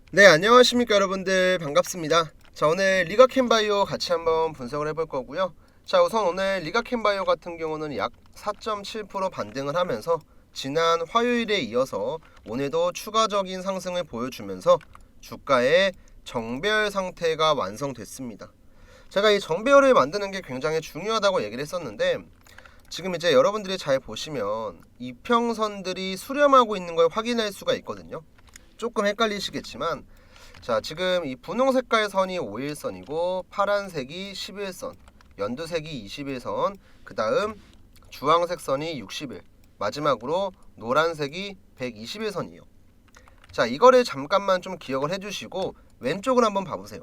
네, 안녕하십니까 여러분들, 반갑습니다. 자, 오늘 리가캠바이오 같이 한번 분석을 해볼 거고요. 자, 우선 오늘 리가캠바이오 같은 경우는 약 4.7% 반등을 하면서 지난 화요일에 이어서 오늘도 추가적인 상승을 보여주면서 주가의 정배열 상태가 완성됐습니다. 제가 이 정배열을 만드는 게 굉장히 중요하다고 얘기를 했었는데, 지금 이제 여러분들이 잘 보시면 이평선들이 수렴하고 있는 걸 확인할 수가 있거든요. 조금 헷갈리시겠지만, 자, 지금 이 분홍 색깔 선이 5일선이고 파란색이 11선, 연두색이 21선, 그 다음 주황색 선이 60일, 마지막으로 노란색이 121선이에요. 자, 이거를 잠깐만 좀 기억을 해주시고 왼쪽을 한번 봐보세요.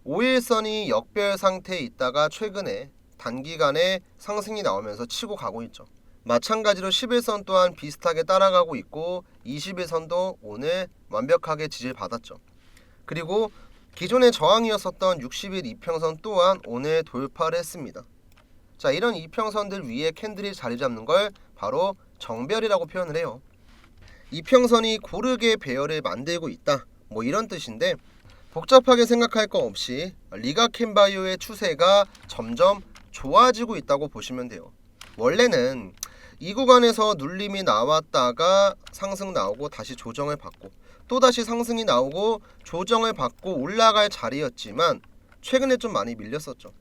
5일선이 역별 상태에 있다가 최근에 단기간에 상승이 나오면서 치고 가고 있죠. 마찬가지로 11선 또한 비슷하게 따라가고 있고 21선도 오늘 완벽하게 지지를 받았죠. 그리고 기존의 저항이었었던 60일 이평선 또한 오늘 돌파를 했습니다. 자, 이런 이평선들 위에 캔들이 자리 잡는 걸 바로 정별이라고 표현을 해요. 이평선이 고르게 배열을 만들고 있다, 뭐 이런 뜻인데, 복잡하게 생각할 거 없이 리가캠바이오의 추세가 점점 좋아지고 있다고 보시면 돼요. 원래는 이 구간에서 눌림이 나왔다가 상승 나오고 다시 조정을 받고 또다시 상승이 나오고 조정을 받고 올라갈 자리였지만 최근에 좀 많이 밀렸었죠.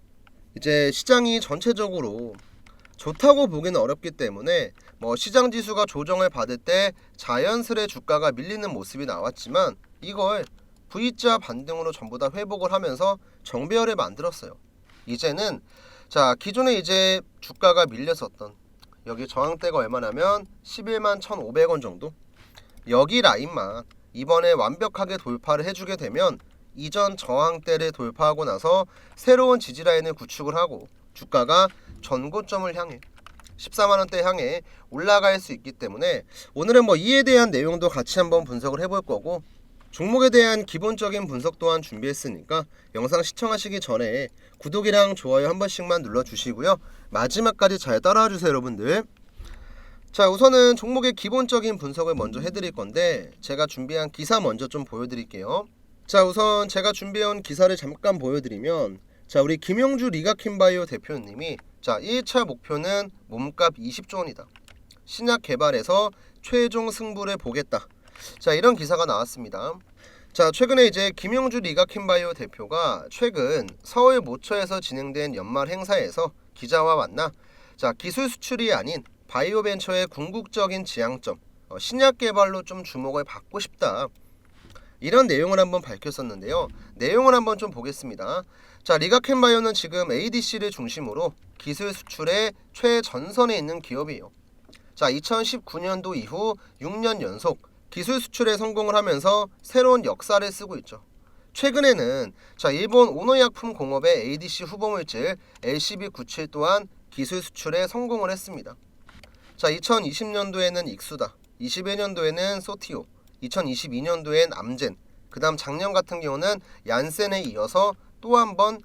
이제 시장이 전체적으로 좋다고 보기는 어렵기 때문에 뭐 시장 지수가 조정을 받을 때 자연스레 주가가 밀리는 모습이 나왔지만 이걸 V자 반등으로 전부 다 회복을 하면서 정배열을 만들었어요. 이제는 자, 기존에 이제 주가가 밀렸었던 여기 저항대가 얼마냐면 11만 1,500원 정도, 여기 라인만 이번에 완벽하게 돌파를 해주게 되면 이전 저항대를 돌파하고 나서 새로운 지지라인을 구축을 하고 주가가 전고점을 향해 14만원대 향해 올라갈 수 있기 때문에 오늘은 뭐 이에 대한 내용도 같이 한번 분석을 해볼 거고, 종목에 대한 기본적인 분석 또한 준비했으니까 영상 시청하시기 전에 구독이랑 좋아요 한 번씩만 눌러주시고요. 마지막까지 잘 따라와 주세요 여러분들. 자, 우선은 종목의 기본적인 분석을 먼저 해드릴 건데 제가 준비한 기사 먼저 좀 보여드릴게요. 자, 우선 제가 준비해온 기사를 잠깐 보여드리면, 자, 우리 김용주 리가킴바이오 대표님이 자 1차 목표는 몸값 20조 원이다, 신약 개발에서 최종 승부를 보겠다, 자, 이런 기사가 나왔습니다. 자, 최근에 이제 김용주 리가킴바이오 대표가 최근 서울 모처에서 진행된 연말 행사에서 기자와 만나 자, 기술 수출이 아닌 바이오벤처의 궁극적인 지향점, 신약 개발로 좀 주목을 받고 싶다, 이런 내용을 한번 밝혔었는데요. 내용을 한번 좀 보겠습니다. 자, 리가캠바이오는 지금 ADC를 중심으로 기술 수출의 최전선에 있는 기업이에요. 자, 2019년도 이후 6년 연속 기술 수출에 성공을 하면서 새로운 역사를 쓰고 있죠. 최근에는 자, 일본 오노약품 공업의 ADC 후보물질 LCB97 또한 기술 수출에 성공을 했습니다. 자, 2020년도에는 익수다, 21년도에는 소티오, 2022년도엔 암젠, 그 다음 작년 같은 경우는 얀센에 이어서 또 한 번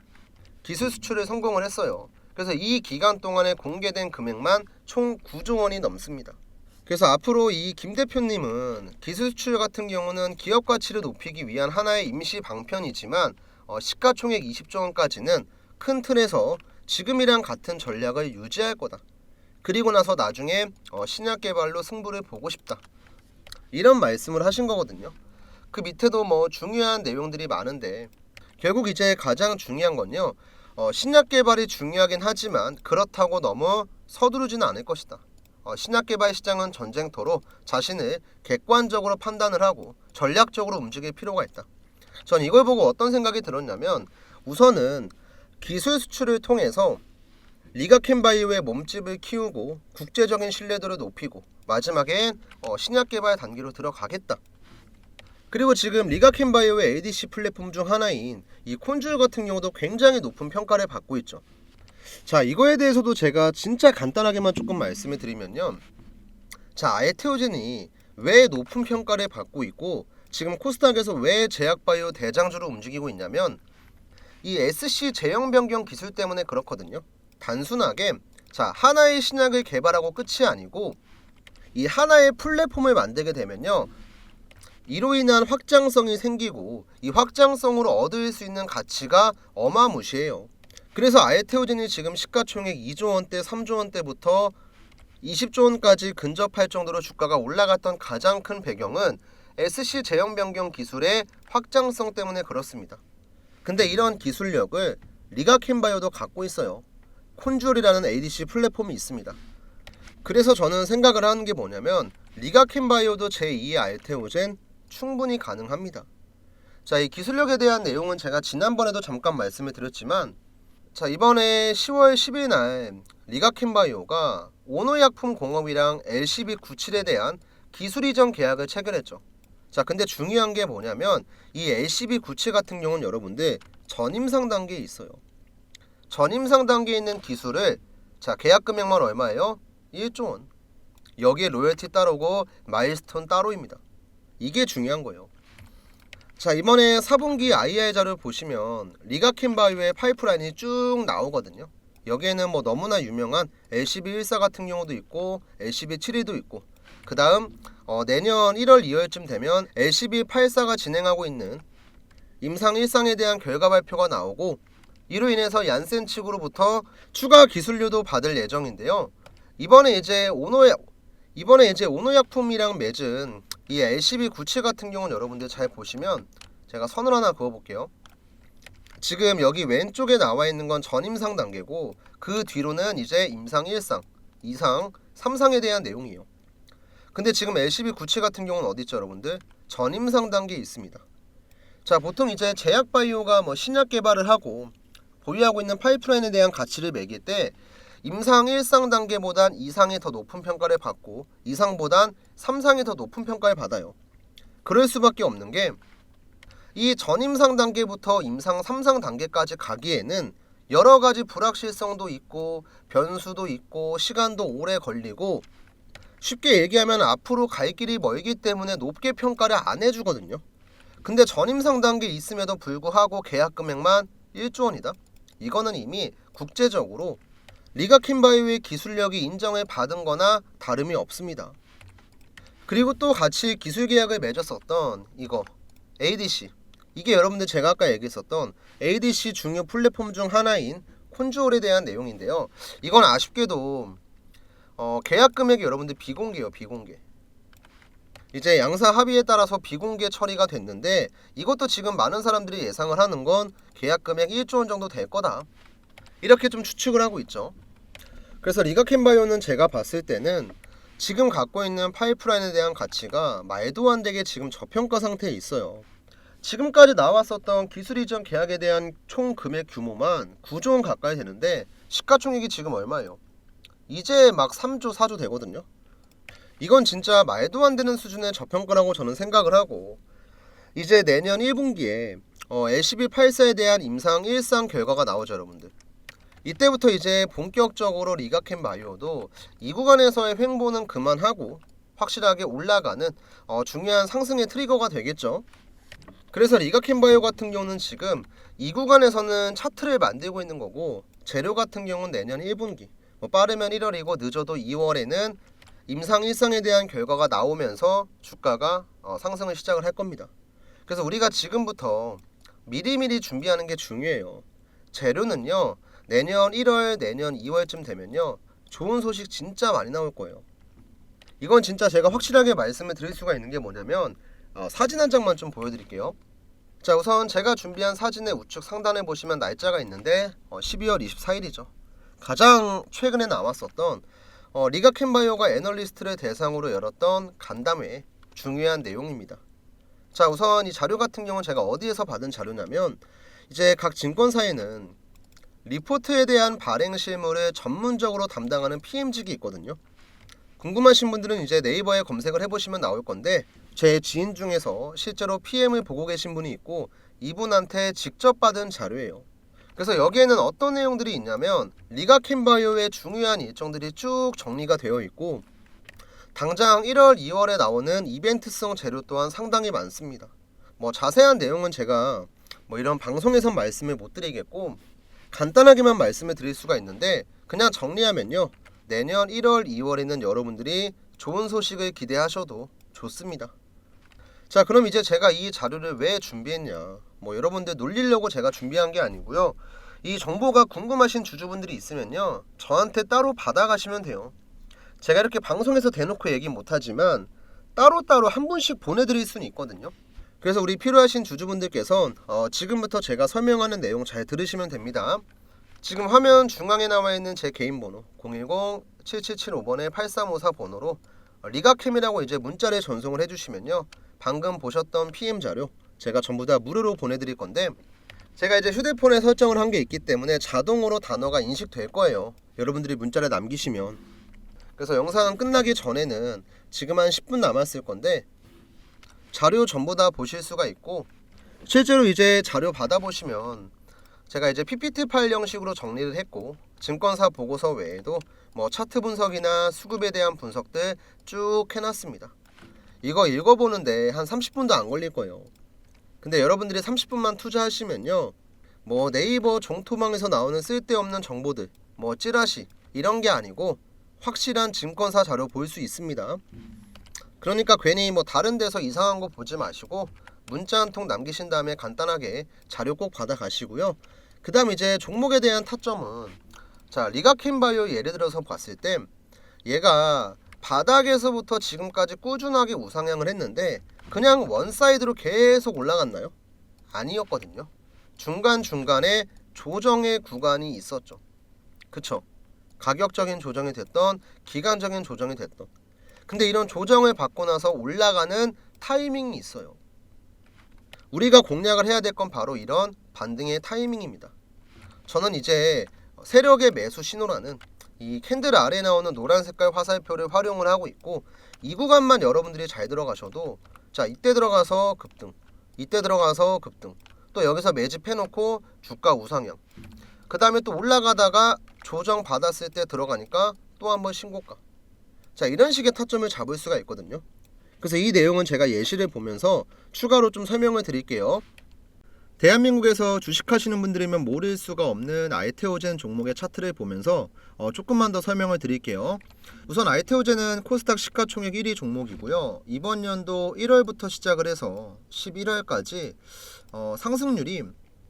기술 수출을 성공을 했어요. 그래서 이 기간 동안에 공개된 금액만 총 9조 원이 넘습니다. 그래서 앞으로 이 김 대표님은 기술 수출 같은 경우는 기업 가치를 높이기 위한 하나의 임시 방편이지만 시가총액 20조 원까지는 큰 틀에서 지금이랑 같은 전략을 유지할 거다. 그리고 나서 나중에 신약 개발로 승부를 보고 싶다, 이런 말씀을 하신 거거든요. 그 밑에도 뭐 중요한 내용들이 많은데 결국 이제 가장 중요한 건요, 신약 개발이 중요하긴 하지만 그렇다고 너무 서두르지는 않을 것이다. 신약 개발 시장은 전쟁터로 자신을 객관적으로 판단을 하고 전략적으로 움직일 필요가 있다. 전 이걸 보고 어떤 생각이 들었냐면, 우선은 기술 수출을 통해서 리가캠바이오의 몸집을 키우고 국제적인 신뢰도를 높이고 마지막엔 신약 개발 단계로 들어가겠다. 그리고 지금 리가캠바이오의 ADC 플랫폼 중 하나인 이 콘줄 같은 경우도 굉장히 높은 평가를 받고 있죠. 자, 이거에 대해서도 제가 진짜 간단하게만 조금 말씀을 드리면요, 자, 아에테오젠이 왜 높은 평가를 받고 있고 지금 코스닥에서 왜 제약바이오 대장주로 움직이고 있냐면 이 SC 제형 변경 기술 때문에 그렇거든요. 단순하게 자, 하나의 신약을 개발하고 끝이 아니고 이 하나의 플랫폼을 만들게 되면요, 이로 인한 확장성이 생기고 이 확장성으로 얻을 수 있는 가치가 어마무시해요. 그래서 아에테오젠이 지금 시가총액 2조 원대, 3조 원대부터 20조 원까지 근접할 정도로 주가가 올라갔던 가장 큰 배경은 SC 제형 변경 기술의 확장성 때문에 그렇습니다. 근데 이런 기술력을 리가켄바이오도 갖고 있어요. 콘주얼이라는 ADC 플랫폼이 있습니다. 그래서 저는 생각을 하는 게 뭐냐면 리가켄바이오도 제2의 알테오젠 충분히 가능합니다. 자, 이 기술력에 대한 내용은 제가 지난번에도 잠깐 말씀을 드렸지만, 자, 이번에 10월 10일 날 리가켄바이오가 오노약품공업이랑 LCB97에 대한 기술 이전 계약을 체결했죠. 자, 근데 중요한 게 뭐냐면 이 LCB97 같은 경우는 여러분들 전임상 단계에 있어요. 전임상 단계에 있는 기술을, 자, 계약 금액만 얼마예요? 1조 원. 여기에 로열티 따로고 마일스톤 따로입니다. 이게 중요한 거예요. 자, 이번에 4분기 IR 자료 보시면 리가켄바이오의 파이프라인이 쭉 나오거든요. 여기에는 뭐 너무나 유명한 LCB14 같은 경우도 있고 LCB72도 있고, 그 다음 내년 1월 2월쯤 되면 LCB84가 진행하고 있는 임상 1상에 대한 결과 발표가 나오고, 이로 인해서 얀센 측으로부터 추가 기술료도 받을 예정인데요. 이번에 이제 오노약품이랑 맺은 이 LCB97 같은 경우는 여러분들 잘 보시면, 제가 선을 하나 그어볼게요. 지금 여기 왼쪽에 나와 있는 건 전임상 단계고, 그 뒤로는 이제 임상 1상, 2상, 3상에 대한 내용이에요. 근데 지금 LCB97 같은 경우는 어디 있죠, 여러분들? 전임상 단계에 있습니다. 자, 보통 이제 제약바이오가 뭐 신약 개발을 하고 보유하고 있는 파이프라인에 대한 가치를 매길 때 임상 1상 단계보단 2상이 더 높은 평가를 받고 2상보단 3상이 더 높은 평가를 받아요. 그럴 수밖에 없는 게, 이 전임상 단계부터 임상 3상 단계까지 가기에는 여러 가지 불확실성도 있고 변수도 있고 시간도 오래 걸리고, 쉽게 얘기하면 앞으로 갈 길이 멀기 때문에 높게 평가를 안 해주거든요. 근데 전임상 단계에 있음에도 불구하고 계약 금액만 1조 원이다? 이거는 이미 국제적으로 리가켄바이오의 기술력이 인정을 받은 거나 다름이 없습니다. 그리고 또 같이 기술 계약을 맺었었던 이거 ADC, 이게 여러분들 제가 아까 얘기했었던 ADC 중요 플랫폼 중 하나인 콘주얼에 대한 내용인데요. 이건 아쉽게도 계약 금액이 여러분들 비공개예요. 비공개. 이제 양사 합의에 따라서 비공개 처리가 됐는데, 이것도 지금 많은 사람들이 예상을 하는 건 계약 금액 1조 원 정도 될 거다, 이렇게 좀 추측을 하고 있죠. 그래서 리가켄바이오는 제가 봤을 때는 지금 갖고 있는 파이프라인에 대한 가치가 말도 안 되게 지금 저평가 상태에 있어요. 지금까지 나왔었던 기술 이전 계약에 대한 총 금액 규모만 9조 원 가까이 되는데 시가총액이 지금 얼마예요? 이제 막 3조 4조 되거든요. 이건 진짜 말도 안 되는 수준의 저평가라고 저는 생각을 하고, 이제 내년 1분기에 LCB84에 대한 임상 1상 결과가 나오죠, 여러분들. 이때부터 이제 본격적으로 리가켄바이오도 이 구간에서의 횡보는 그만하고 확실하게 올라가는 중요한 상승의 트리거가 되겠죠. 그래서 리가켄바이오 같은 경우는 지금 이 구간에서는 차트를 만들고 있는 거고, 재료 같은 경우는 내년 1분기, 빠르면 1월이고 늦어도 2월에는 임상 1상에 대한 결과가 나오면서 주가가 상승을 시작을 할 겁니다. 그래서 우리가 지금부터 미리미리 준비하는 게 중요해요. 재료는요, 내년 1월, 내년 2월쯤 되면요, 좋은 소식 진짜 많이 나올 거예요. 이건 진짜 제가 확실하게 말씀을 드릴 수가 있는 게 뭐냐면, 사진 한 장만 좀 보여드릴게요. 자, 우선 제가 준비한 사진의 우측 상단에 보시면 날짜가 있는데 12월 24일이죠. 가장 최근에 나왔었던 리가켄바이오가 애널리스트를 대상으로 열었던 간담회 중요한 내용입니다. 자, 우선 이 자료 같은 경우는 제가 어디에서 받은 자료냐면, 이제 각 증권사에는 리포트에 대한 발행 실무를 전문적으로 담당하는 PM직이 있거든요. 궁금하신 분들은 이제 네이버에 검색을 해보시면 나올 건데, 제 지인 중에서 실제로 PM을 보고 계신 분이 있고 이분한테 직접 받은 자료예요. 그래서 여기에는 어떤 내용들이 있냐면, 리가켄바이오의 중요한 일정들이 쭉 정리가 되어 있고, 당장 1월, 2월에 나오는 이벤트성 재료 또한 상당히 많습니다. 자세한 내용은 제가 이런 방송에선 말씀을 못 드리겠고 간단하게만 말씀을 드릴 수가 있는데, 그냥 정리하면요, 내년 1월, 2월에는 여러분들이 좋은 소식을 기대하셔도 좋습니다. 자, 그럼 이제 제가 이 자료를 왜 준비했냐, 뭐 여러분들 놀리려고 제가 준비한 게 아니고요. 이 정보가 궁금하신 주주분들이 있으면요, 저한테 따로 받아가시면 돼요. 제가 이렇게 방송에서 대놓고 얘기 못하지만 따로따로 한 분씩 보내드릴 수는 있거든요. 그래서 우리 필요하신 주주분들께선 지금부터 제가 설명하는 내용 잘 들으시면 됩니다. 지금 화면 중앙에 나와있는 제 개인 번호 010-7775번에 8354 번호로 리가캠이라고 이제 문자를 전송을 해주시면요, 방금 보셨던 PM 자료 제가 전부 다 무료로 보내드릴 건데, 제가 이제 휴대폰에 설정을 한 게 있기 때문에 자동으로 단어가 인식될 거예요, 여러분들이 문자를 남기시면. 그래서 영상 끝나기 전에는 지금 한 10분 남았을 건데 자료 전부 다 보실 수가 있고, 실제로 이제 자료 받아보시면 제가 이제 PPT 파일 형식으로 정리를 했고, 증권사 보고서 외에도 뭐 차트 분석이나 수급에 대한 분석들 쭉 해놨습니다. 이거 읽어보는데 한 30분도 안 걸릴 거예요. 근데 여러분들이 30분만 투자하시면요, 뭐 네이버 종토망에서 나오는 쓸데없는 정보들, 뭐 찌라시 이런 게 아니고 확실한 증권사 자료 볼 수 있습니다. 그러니까 괜히 뭐 다른 데서 이상한 거 보지 마시고 문자 한 통 남기신 다음에 간단하게 자료 꼭 받아 가시고요. 그 다음 이제 종목에 대한 타점은, 자, 리가캠바이오 예를 들어서 봤을 때 얘가 바닥에서부터 지금까지 꾸준하게 우상향을 했는데 그냥 원사이드로 계속 올라갔나요? 아니었거든요. 중간중간에 조정의 구간이 있었죠. 그쵸? 가격적인 조정이 됐던 기간적인 조정이 됐던, 근데 이런 조정을 받고 나서 올라가는 타이밍이 있어요. 우리가 공략을 해야 될 건 바로 이런 반등의 타이밍입니다. 저는 이제 세력의 매수 신호라는 이 캔들 아래에 나오는 노란 색깔 화살표를 활용을 하고 있고, 이 구간만 여러분들이 잘 들어가셔도, 자, 이때 들어가서 급등, 이때 들어가서 급등, 또 여기서 매집해놓고 주가 우상향, 그 다음에 또 올라가다가 조정 받았을 때 들어가니까 또 한번 신고가, 자, 이런 식의 타점을 잡을 수가 있거든요. 그래서 이 내용은 제가 예시를 보면서 추가로 좀 설명을 드릴게요. 대한민국에서 주식하시는 분들이면 모를 수가 없는 아이테오젠 종목의 차트를 보면서 조금만 더 설명을 드릴게요. 우선 아이테오젠은 코스닥 시가총액 1위 종목이고요. 이번 연도 1월부터 시작을 해서 11월까지 상승률이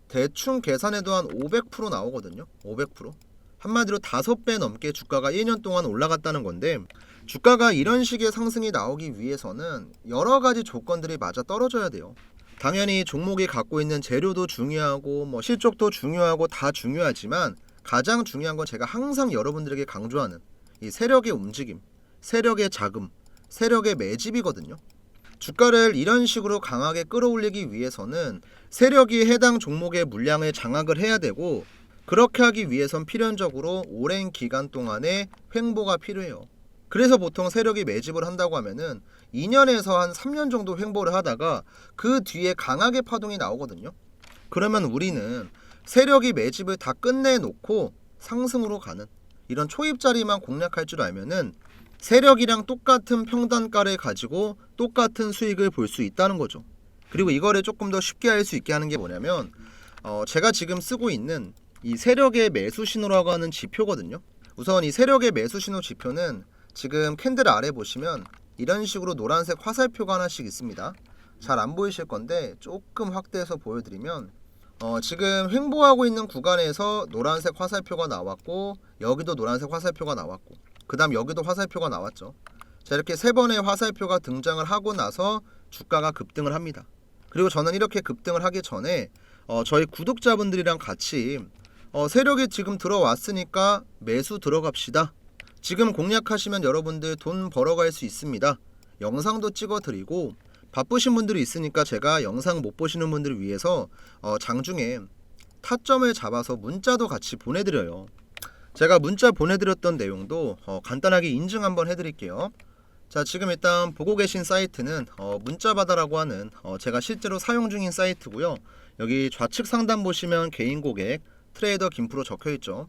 대충 계산해도 한 500% 나오거든요. 500%. 한마디로 5배 넘게 주가가 1년 동안 올라갔다는 건데, 주가가 이런 식의 상승이 나오기 위해서는 여러 가지 조건들이 맞아 떨어져야 돼요. 당연히 종목이 갖고 있는 재료도 중요하고 뭐 실적도 중요하고 다 중요하지만 가장 중요한 건 제가 항상 여러분들에게 강조하는 이 세력의 움직임, 세력의 자금, 세력의 매집이거든요. 주가를 이런 식으로 강하게 끌어올리기 위해서는 세력이 해당 종목의 물량을 장악을 해야 되고, 그렇게 하기 위해선 필연적으로 오랜 기간 동안의 횡보가 필요해요. 그래서 보통 세력이 매집을 한다고 하면은 2년에서 한 3년 정도 횡보를 하다가 그 뒤에 강하게 파동이 나오거든요. 그러면 우리는 세력이 매집을 다 끝내놓고 상승으로 가는 이런 초입자리만 공략할 줄 알면은 세력이랑 똑같은 평단가를 가지고 똑같은 수익을 볼 수 있다는 거죠. 그리고 이거를 조금 더 쉽게 할 수 있게 하는 게 뭐냐면 제가 지금 쓰고 있는 이 세력의 매수 신호라고 하는 지표거든요. 우선 이 세력의 매수 신호 지표는 지금 캔들 아래 보시면 이런 식으로 노란색 화살표가 하나씩 있습니다. 잘 안 보이실 건데 조금 확대해서 보여드리면 지금 횡보하고 있는 구간에서 노란색 화살표가 나왔고, 여기도 노란색 화살표가 나왔고, 그 다음 여기도 화살표가 나왔죠. 자, 이렇게 세 번의 화살표가 등장을 하고 나서 주가가 급등을 합니다. 그리고 저는 이렇게 급등을 하기 전에 저희 구독자분들이랑 같이 세력이 지금 들어왔으니까 매수 들어갑시다, 지금 공략하시면 여러분들 돈 벌어갈 수 있습니다, 영상도 찍어드리고, 바쁘신 분들이 있으니까 제가 영상 못 보시는 분들을 위해서 장중에 타점을 잡아서 문자도 같이 보내드려요. 제가 문자 보내드렸던 내용도 간단하게 인증 한번 해드릴게요. 자, 지금 일단 보고 계신 사이트는 문자바다라고 하는 제가 실제로 사용 중인 사이트고요. 여기 좌측 상단 보시면 개인 고객 트레이더 김프로 적혀있죠.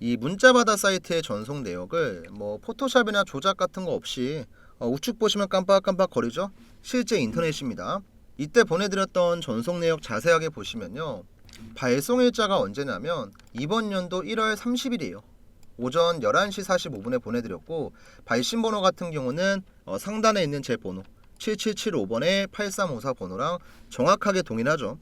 이 문자바다 사이트의 전송 내역을 뭐 포토샵이나 조작 같은 거 없이 우측 보시면 깜빡깜빡 거리죠? 실제 인터넷입니다. 이때 보내드렸던 전송 내역 자세하게 보시면요, 발송일자가 언제냐면 이번 연도 1월 30일이에요. 오전 11시 45분에 보내드렸고, 발신번호 같은 경우는 상단에 있는 제 번호 7775번에 8354 번호랑 정확하게 동일하죠.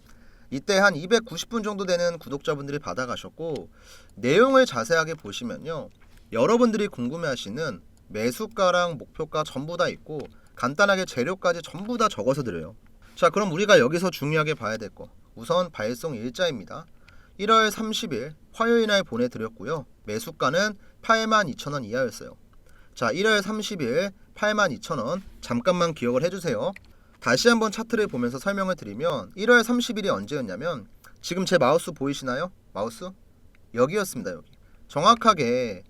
이때 한 290분 정도 되는 구독자분들이 받아가셨고, 내용을 자세하게 보시면요, 여러분들이 궁금해하시는 매수가랑 목표가 전부 다 있고 간단하게 재료까지 전부 다 적어서 드려요. 자, 그럼 우리가 여기서 중요하게 봐야 될 거, 우선 발송 일자입니다. 1월 30일 화요일 날 보내드렸고요. 매수가는 82,000원 이하였어요. 자, 1월 30일 82,000원 잠깐만 기억을 해주세요. 다시 한번 차트를 보면서 설명을 드리면 1월 30일이 언제였냐면, 지금 제 마우스 보이시나요? 마우스? 여기였습니다. 여기. 정확하게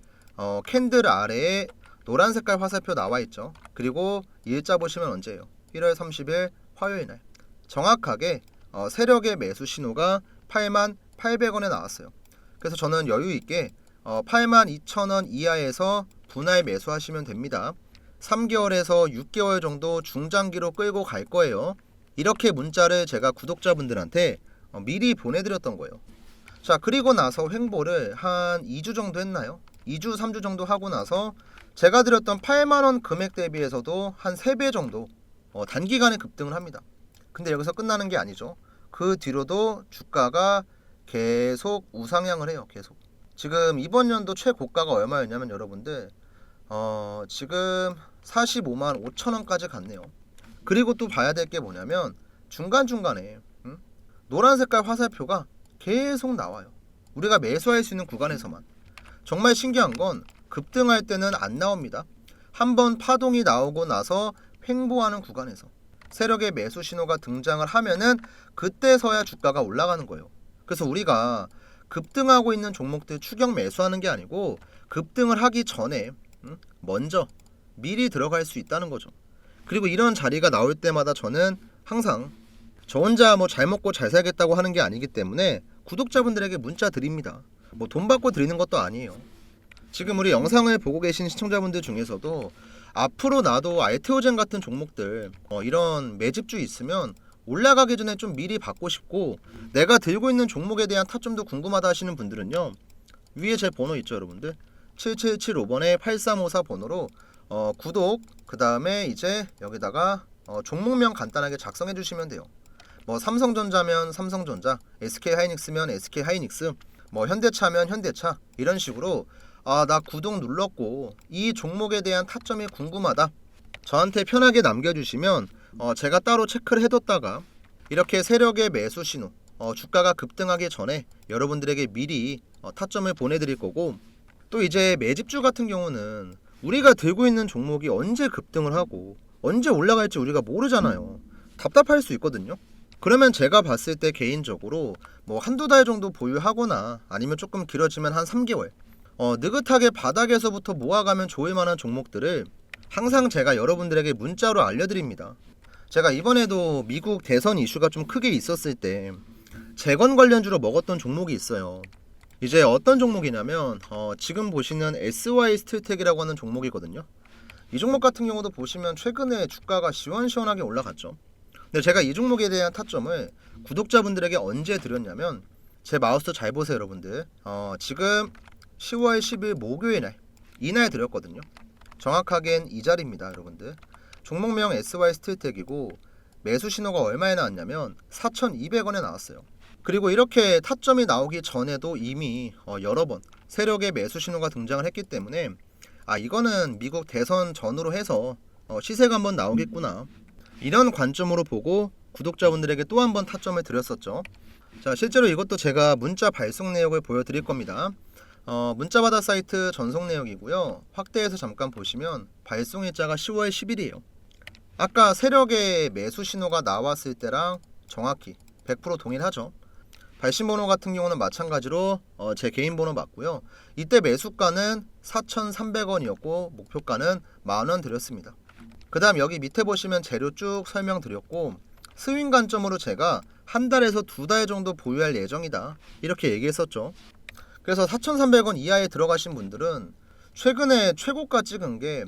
캔들 아래에 노란 색깔 화살표 나와 있죠. 그리고 일자 보시면 언제예요? 1월 30일 화요일 날. 정확하게 세력의 매수 신호가 88,000원에 나왔어요. 그래서 저는 여유 있게 82,000원 이하에서 분할 매수하시면 됩니다. 3개월에서 6개월 정도 중장기로 끌고 갈 거예요. 이렇게 문자를 제가 구독자분들한테 미리 보내드렸던 거예요. 자, 그리고 나서 횡보를 한 2주 정도 했나요? 2주, 3주 정도 하고 나서 제가 드렸던 8만원 금액 대비해서도 한 3배 정도 단기간에 급등을 합니다. 근데 여기서 끝나는 게 아니죠. 그 뒤로도 주가가 계속 우상향을 해요. 계속. 지금 이번 연도 최고가가 얼마였냐면 여러분들 지금 45만 5천원까지 갔네요. 그리고 또 봐야 될 게 뭐냐면 중간중간에 노란 색깔 화살표가 계속 나와요. 우리가 매수할 수 있는 구간에서만. 정말 신기한 건 급등할 때는 안 나옵니다. 한번 파동이 나오고 나서 횡보하는 구간에서 세력의 매수 신호가 등장을 하면은 그때서야 주가가 올라가는 거예요. 그래서 우리가 급등하고 있는 종목들 추격 매수하는 게 아니고 급등을 하기 전에 먼저 미리 들어갈 수 있다는 거죠. 그리고 이런 자리가 나올 때마다 저는 항상 저 혼자 뭐 잘 먹고 잘 살겠다고 하는 게 아니기 때문에 구독자분들에게 문자 드립니다. 뭐 돈 받고 드리는 것도 아니에요. 지금 우리 영상을 보고 계신 시청자분들 중에서도 앞으로 나도 알테오젠 같은 종목들 이런 매집주 있으면 올라가기 전에 좀 미리 받고 싶고, 내가 들고 있는 종목에 대한 타점도 궁금하다 하시는 분들은요, 위에 제 번호 있죠 여러분들, 7775번에 8354 번호로 구독, 그 다음에 이제 여기다가 종목명 간단하게 작성해 주시면 돼요. 뭐 삼성전자면 삼성전자, SK하이닉스면 SK하이닉스, 뭐 현대차면 현대차, 이런 식으로 나 구독 눌렀고 이 종목에 대한 타점이 궁금하다, 저한테 편하게 남겨주시면 제가 따로 체크를 해뒀다가 이렇게 세력의 매수 신호, 주가가 급등하기 전에 여러분들에게 미리 타점을 보내드릴 거고, 또 이제 매집주 같은 경우는 우리가 들고 있는 종목이 언제 급등을 하고 언제 올라갈지 우리가 모르잖아요. 답답할 수 있거든요. 그러면 제가 봤을 때 개인적으로 뭐 한두 달 정도 보유하거나 아니면 조금 길어지면 한 3개월 느긋하게 바닥에서부터 모아가면 좋을 만한 종목들을 항상 제가 여러분들에게 문자로 알려드립니다. 제가 이번에도 미국 대선 이슈가 좀 크게 있었을 때 재건 관련주로 먹었던 종목이 있어요. 이제 어떤 종목이냐면 지금 보시는 SY 스틸텍이라고 하는 종목이거든요. 이 종목 같은 경우도 보시면 최근에 주가가 시원시원하게 올라갔죠. 근데 제가 이 종목에 대한 타점을 구독자분들에게 언제 드렸냐면, 제 마우스 잘 보세요 여러분들. 지금 10월 10일 목요일 날, 이날 드렸거든요. 정확하게는 이 자리입니다 여러분들. 종목명 SY 스틸텍이고 매수 신호가 얼마에 나왔냐면 4,200원에 나왔어요. 그리고 이렇게 타점이 나오기 전에도 이미 여러 번 세력의 매수 신호가 등장을 했기 때문에 이거는 미국 대선 전후로 해서 시세가 한번 나오겠구나, 이런 관점으로 보고 구독자분들에게 또 한 번 타점을 드렸었죠. 자, 실제로 이것도 제가 문자 발송 내역을 보여드릴 겁니다. 문자바다 사이트 전송 내역이고요. 확대해서 잠깐 보시면 발송 일자가 10월 10일이에요. 아까 세력의 매수 신호가 나왔을 때랑 정확히 100% 동일하죠. 발신 번호 같은 경우는 마찬가지로 제 개인 번호 맞고요. 이때 매수가는 4,300원이었고 목표가는 만원 드렸습니다. 그 다음 여기 밑에 보시면 재료 쭉 설명드렸고, 스윙 관점으로 제가 한 달에서 두 달 정도 보유할 예정이다, 이렇게 얘기했었죠. 그래서 4,300원 이하에 들어가신 분들은 최근에 최고가 찍은 게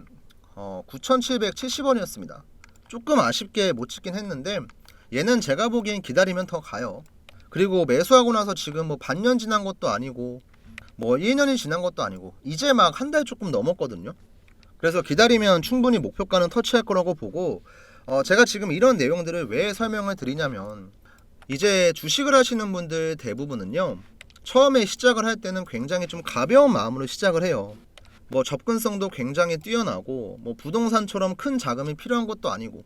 9,770원이었습니다. 조금 아쉽게 못 찍긴 했는데 얘는 제가 보기엔 기다리면 더 가요. 그리고 매수하고 나서 지금 뭐 반년 지난 것도 아니고 뭐 1년이 지난 것도 아니고 이제 막 한 달 조금 넘었거든요. 그래서 기다리면 충분히 목표가는 터치할 거라고 보고, 제가 지금 이런 내용들을 왜 설명을 드리냐면 이제 주식을 하시는 분들 대부분은요, 처음에 시작을 할 때는 굉장히 좀 가벼운 마음으로 시작을 해요. 뭐 접근성도 굉장히 뛰어나고 뭐 부동산처럼 큰 자금이 필요한 것도 아니고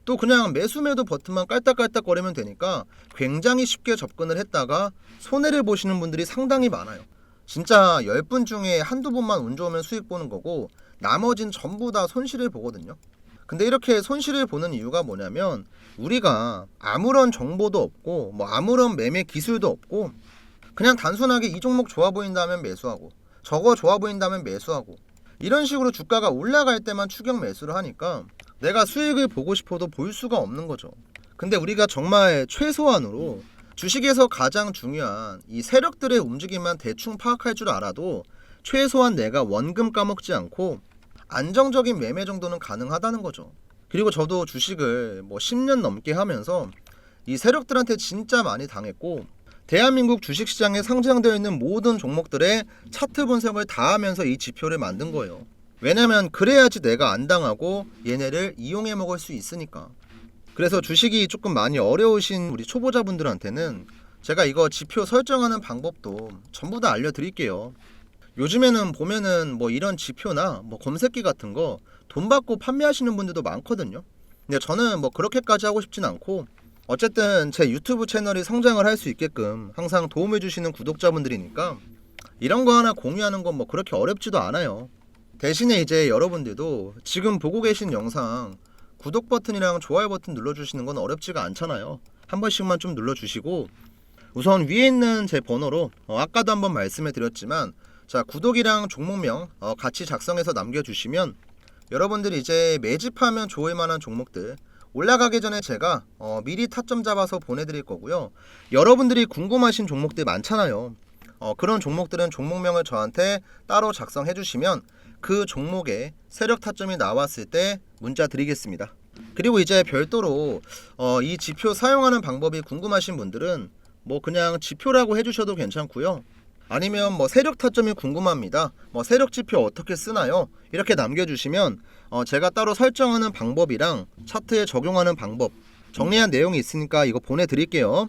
또 그냥 매수매도 버튼만 깔딱깔딱거리면 되니까 굉장히 쉽게 접근을 했다가 손해를 보시는 분들이 상당히 많아요. 진짜 10분 중에 한두 분만 운 좋으면 수익 보는 거고 나머진 전부 다 손실을 보거든요. 근데 이렇게 손실을 보는 이유가 뭐냐면 우리가 아무런 정보도 없고 뭐 아무런 매매 기술도 없고 그냥 단순하게 이 종목 좋아 보인다면 매수하고 저거 좋아 보인다면 매수하고 이런 식으로 주가가 올라갈 때만 추격 매수를 하니까 내가 수익을 보고 싶어도 볼 수가 없는 거죠. 근데 우리가 정말 최소한으로 주식에서 가장 중요한 이 세력들의 움직임만 대충 파악할 줄 알아도 최소한 내가 원금 까먹지 않고 안정적인 매매 정도는 가능하다는 거죠. 그리고 저도 주식을 뭐 10년 넘게 하면서 이 세력들한테 진짜 많이 당했고 대한민국 주식시장에 상장되어 있는 모든 종목들의 차트 분석을 다 하면서 이 지표를 만든 거예요. 왜냐면 그래야지 내가 안 당하고 얘네를 이용해 먹을 수 있으니까. 그래서 주식이 조금 많이 어려우신 우리 초보자분들한테는 제가 이거 지표 설정하는 방법도 전부 다 알려드릴게요. 요즘에는 보면은 뭐 이런 지표나 뭐 검색기 같은 거 돈 받고 판매하시는 분들도 많거든요. 근데 저는 뭐 그렇게까지 하고 싶진 않고 어쨌든 제 유튜브 채널이 성장을 할 수 있게끔 항상 도움을 주시는 구독자분들이니까 이런 거 하나 공유하는 건 뭐 그렇게 어렵지도 않아요. 대신에 이제 여러분들도 지금 보고 계신 영상 구독 버튼이랑 좋아요 버튼 눌러주시는 건 어렵지가 않잖아요. 한 번씩만 좀 눌러주시고 우선 위에 있는 제 번호로 아까도 한번 말씀을 드렸지만 자 구독이랑 종목명 같이 작성해서 남겨주시면 여러분들이 이제 매집하면 좋을 만한 종목들 올라가기 전에 제가 미리 타점 잡아서 보내드릴 거고요. 여러분들이 궁금하신 종목들 많잖아요. 그런 종목들은 종목명을 저한테 따로 작성해 주시면 그 종목에 세력 타점이 나왔을 때 문자 드리겠습니다. 그리고 이제 별도로 이 지표 사용하는 방법이 궁금하신 분들은 뭐 그냥 지표라고 해주셔도 괜찮고요. 아니면 뭐 세력 타점이 궁금합니다. 뭐 세력 지표 어떻게 쓰나요? 이렇게 남겨주시면 제가 따로 설정하는 방법이랑 차트에 적용하는 방법 정리한 내용이 있으니까 이거 보내드릴게요.